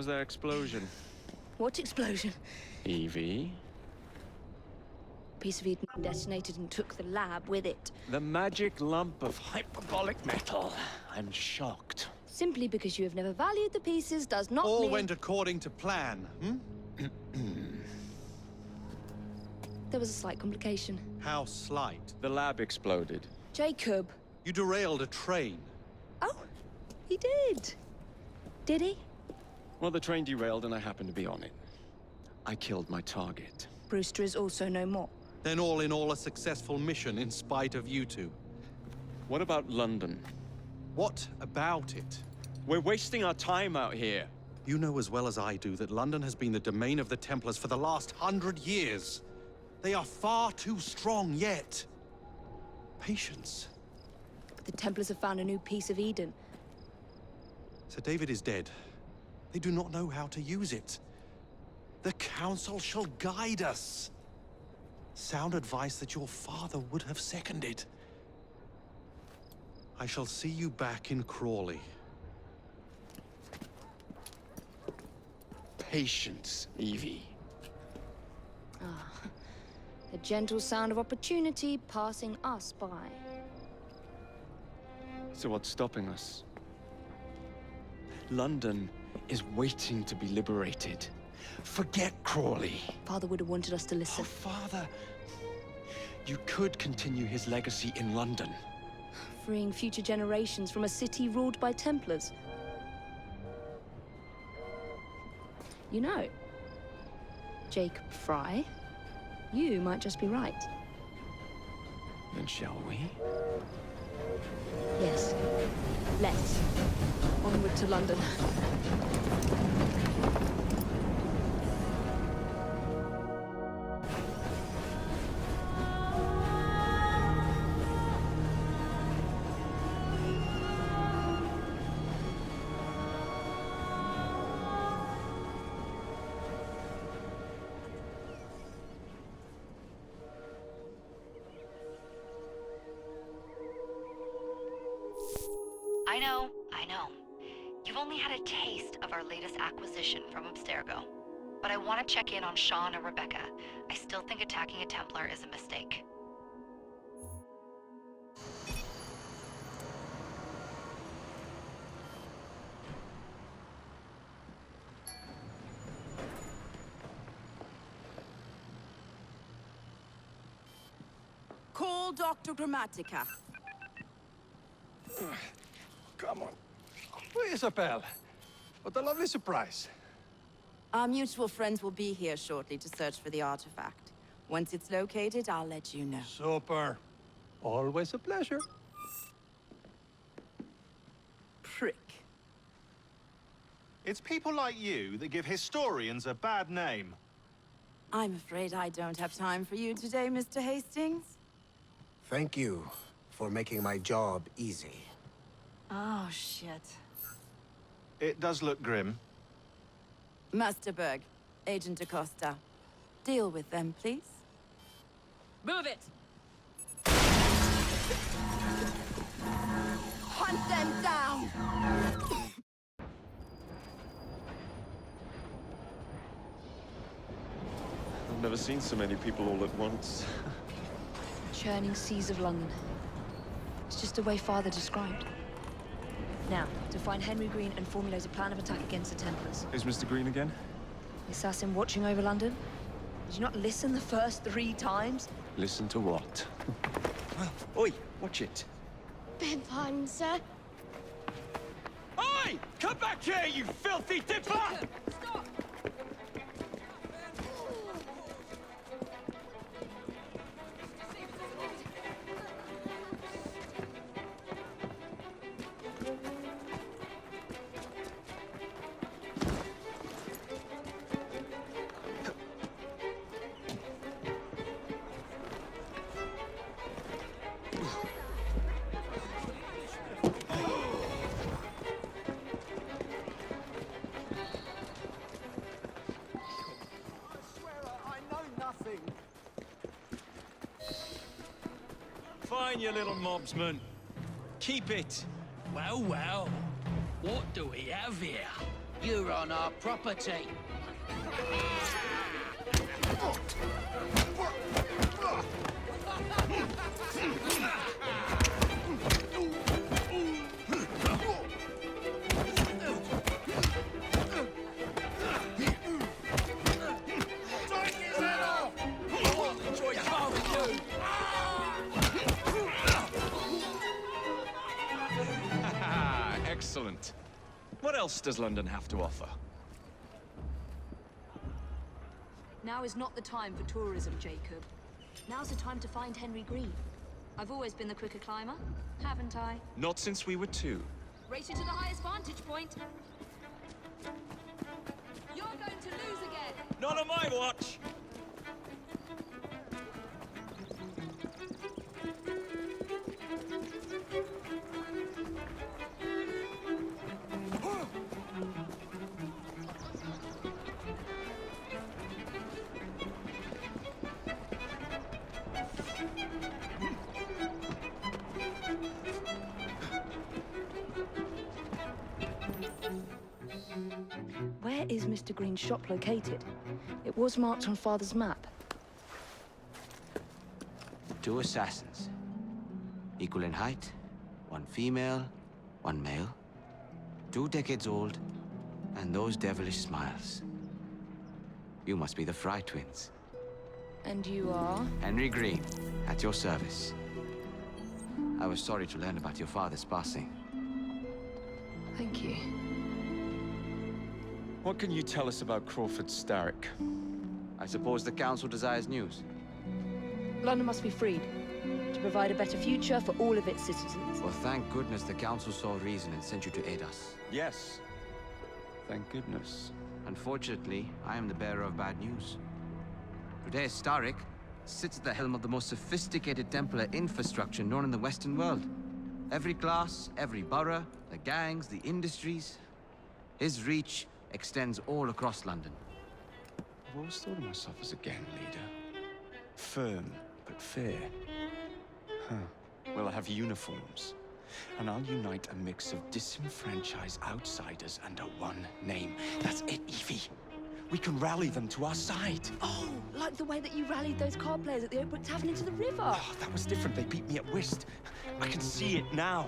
was that explosion? What explosion? Evie? Piece of Eden detonated and took the lab with it. The magic lump of hyperbolic metal. I'm shocked. Simply because you have never valued the pieces does not All mean... went according to plan, There was a slight complication. How slight. The lab exploded. Jacob. You derailed a train. Oh, he did. Did he? Well, the train derailed and I happened to be on it. I killed my target. Brewster is also no more. Then all in all a successful mission in spite of you two. What about London? What about it? We're wasting our time out here. You know as well as I do that London has been the domain of the Templars for the last 100 years. They are far too strong yet. Patience. But the Templars have found a new piece of Eden. Sir David is dead. They do not know how to use it. The Council shall guide us. Sound advice that your father would have seconded. I shall see you back in Crawley. Patience, Evie. The gentle sound of opportunity passing us by. So what's stopping us? London is waiting to be liberated. Forget Crawley. Father would have wanted us to Oh, listen. Father. You could continue his legacy in London. Freeing future generations from a city ruled by Templars. You know, Jacob Frye, you might just be right. Then shall we? Yes. Let's. Onward to London. I know. You've only had a taste of our latest acquisition from Abstergo. But I want to check in on Sean and Rebecca. I still think attacking a Templar is a mistake. Call Dr. Grammatica. Come on. Isabel, what a lovely surprise. Our mutual friends will be here shortly to search for the artifact. Once it's located, I'll let you know. Super. Always a pleasure. Prick. It's people like you that give historians a bad name. I'm afraid I don't have time for you today, Mr. Hastings. Thank you for making my job easy. Oh, shit. It does look grim. Master Berg, Agent Acosta. Deal with them, please. Move it! Hunt them down! I've never seen so many people all at once. Churning seas of London. It's just the way Father described. Now, to find Henry Green and formulate a plan of attack against the Templars. Is Mr. Green again? The assassin watching over London? Did you not listen the first 3 times? Listen to what? Oi, watch it. Beg pardon, sir. Oi! Come back here, you filthy dipper! Stop! Fine, you little mobsman. Keep it. Well, well. What do we have here? You're on our property. Excellent. What else does London have to offer? Now is not the time for tourism, Jacob. Now's the time to find Henry Green. I've always been the quicker climber, haven't I? Not since we were two. Race you to the highest vantage point. You're going to lose again. Not on my watch! Where is Mr. Green's shop located? It was marked on Father's map. 2 assassins. Equal in height. 1 female, 1 male. 2 decades old, and those devilish smiles. You must be the Frye twins. And you are? Henry Green, at your service. I was sorry to learn about your father's passing. Thank you. What can you tell us about Crawford Starrick? I suppose the Council desires news. London must be freed, to provide a better future for all of its citizens. Well, thank goodness the Council saw reason and sent you to aid us. Yes. Thank goodness. Unfortunately, I am the bearer of bad news. Today, Starrick sits at the helm of the most sophisticated Templar infrastructure known in the Western world. Every class, every borough, the gangs, the industries. His reach extends all across London. I've always thought of myself as a gang leader. Firm, but fair. Huh. Well, I have uniforms. And I'll unite a mix of disenfranchised outsiders under one name. That's it, Evie. We can rally them to our side. Oh, like the way that you rallied those card players at the Oakbrook Tavern into the river. Oh, that was different. They beat me at whist. I can see it now.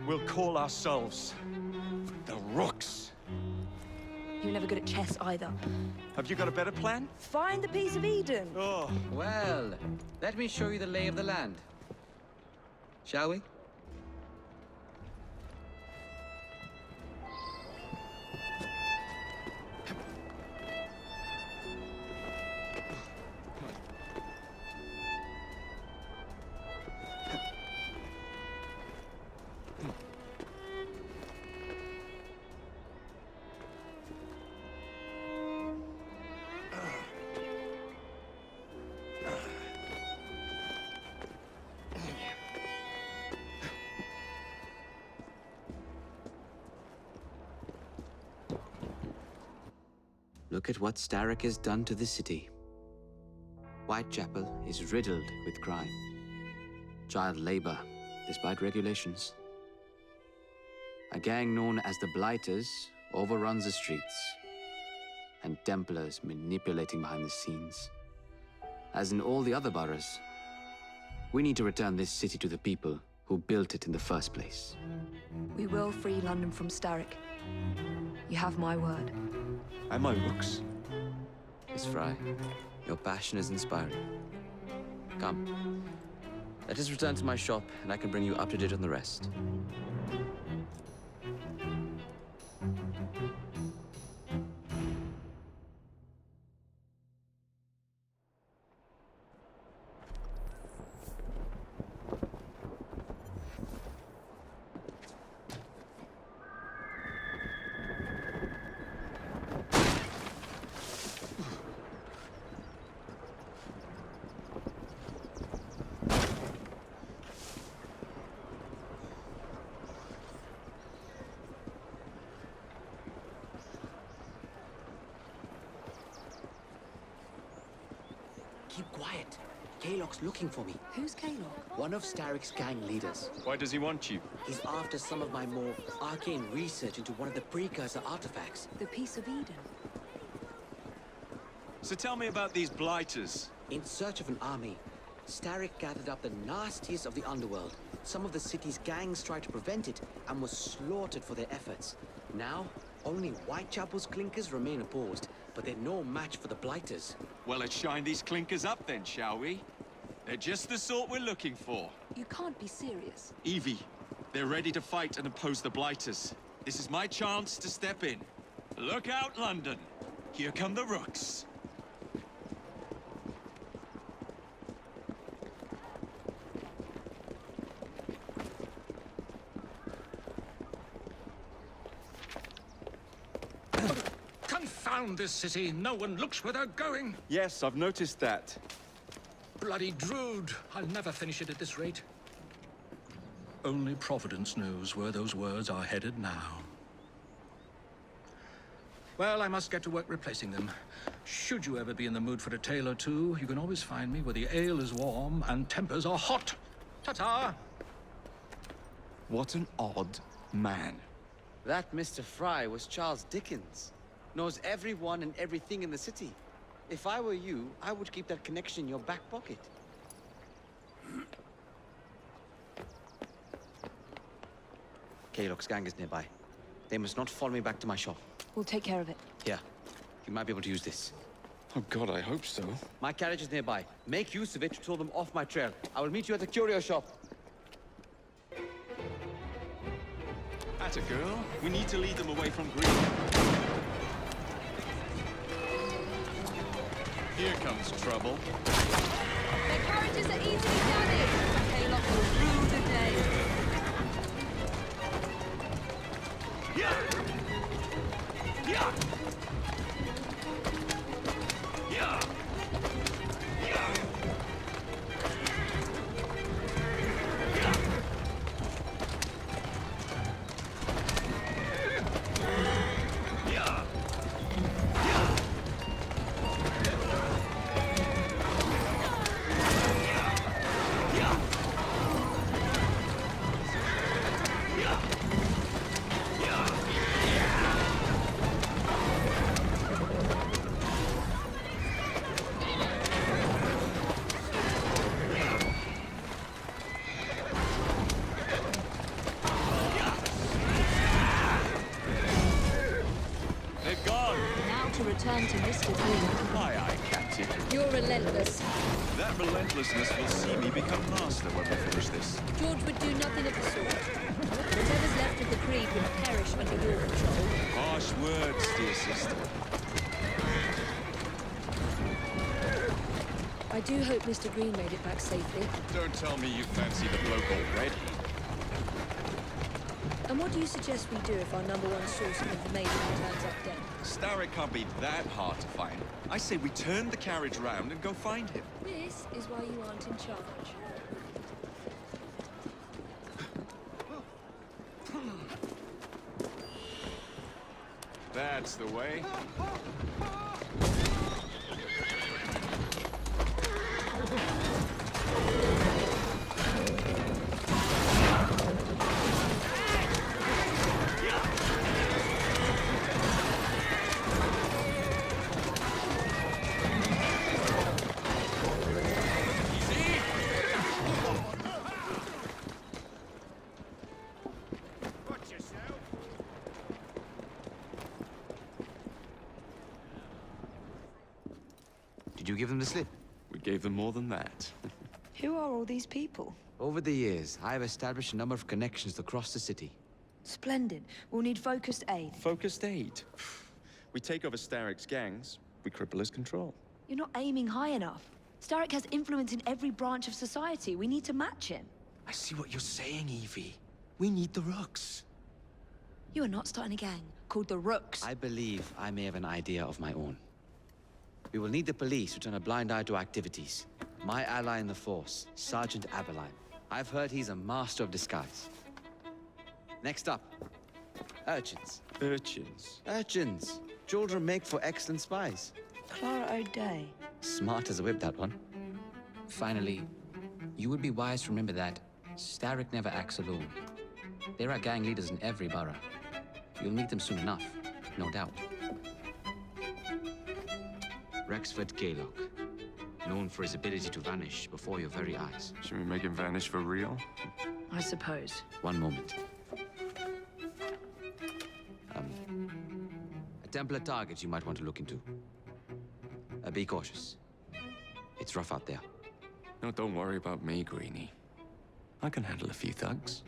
We'll call ourselves the Rooks. You're never good at chess either. Have you got a better plan? Find the piece of Eden. Oh. Well, let me show you the lay of the land. Shall we? Look at what Starrick has done to the city. Whitechapel is riddled with crime. Child labor, despite regulations. A gang known as the Blighters overruns the streets, and Templars manipulating behind the scenes. As in all the other boroughs, we need to return this city to the people who built it in the first place. We will free London from Starrick. You have my word. And my Rooks. Miss Frye, your passion is inspiring. Come, let us return to my shop, and I can bring you up to date on the rest. Keep quiet. Kalok's looking for me. Who's Kalok? One of Starrick's gang leaders. Why does he want you? He's after some of my more arcane research into one of the precursor artifacts. The Piece of Eden. So tell me about these blighters. In search of an army, Starrick gathered up the nastiest of the underworld. Some of the city's gangs tried to prevent it and were slaughtered for their efforts. Now, only Whitechapel's clinkers remain opposed, but they're no match for the blighters. Well, let's shine these clinkers up then, shall we? They're just the sort we're looking for. You can't be serious. Evie, they're ready to fight and oppose the blighters. This is my chance to step in. Look out, London. Here come the rooks. Confound this city. No one looks where they're going. Yes, I've noticed that. Bloody Drood. I'll never finish it at this rate. Only Providence knows where those words are headed now. Well, I must get to work replacing them. Should you ever be in the mood for a tale or two, you can always find me where the ale is warm and tempers are hot. Ta-ta! What an odd man. That Mr. Frye was Charles Dickens. Knows everyone and everything in the city. If I were you, I would keep that connection in your back pocket. Kalok's gang is nearby. They must not follow me back to my shop. We'll take care of it. Here, you might be able to use this. Oh God, I hope so. My carriage is nearby. Make use of it to throw them off my trail. I will meet you at the curio shop. Atta girl. We need to lead them away from Greenie. Here comes trouble. Their carriages are easily damaged. Kalok will rue the day. Return to Mr. Green. Aye, aye, Captain. You're relentless. That relentlessness will see me become master when we finish this. George would do nothing of the sort. Whatever's left of the Creed will perish under your control. Harsh words, dear sister. I do hope Mr. Green made it back safely. Don't tell me you fancy the bloke already. And what do you suggest we do if our number one source of information turns up dead? Starrick can't be that hard to find. I say we turn the carriage round and go find him. This is why you aren't in charge. That's the way. Did you give them the slip? We gave them more than that. Who are all these people? Over the years, I have established a number of connections across the city. Splendid. We'll need focused aid. Focused aid. We take over Starrick's gangs, we cripple his control. You're not aiming high enough. Starrick has influence in every branch of society. We need to match him. I see what you're saying, Evie. We need the rooks. You are not starting a gang called the Rooks. I believe I may have an idea of my own. We will need the police to turn a blind eye to activities. My ally in the force, Sergeant Aberline. I've heard he's a master of disguise. Next up, urchins. Urchins? Urchins. Children make for excellent spies. Clara O'Day. Smart as a whip, that one. Finally, you would be wise to remember that Starrick never acts alone. There are gang leaders in every borough. You'll meet them soon enough, no doubt. Rexford Gaylock, known for his ability to vanish before your very eyes. Should we make him vanish for real? I suppose. One moment. A Templar target you might want to look into. Be cautious. It's rough out there. No, don't worry about me, Greenie. I can handle a few thugs.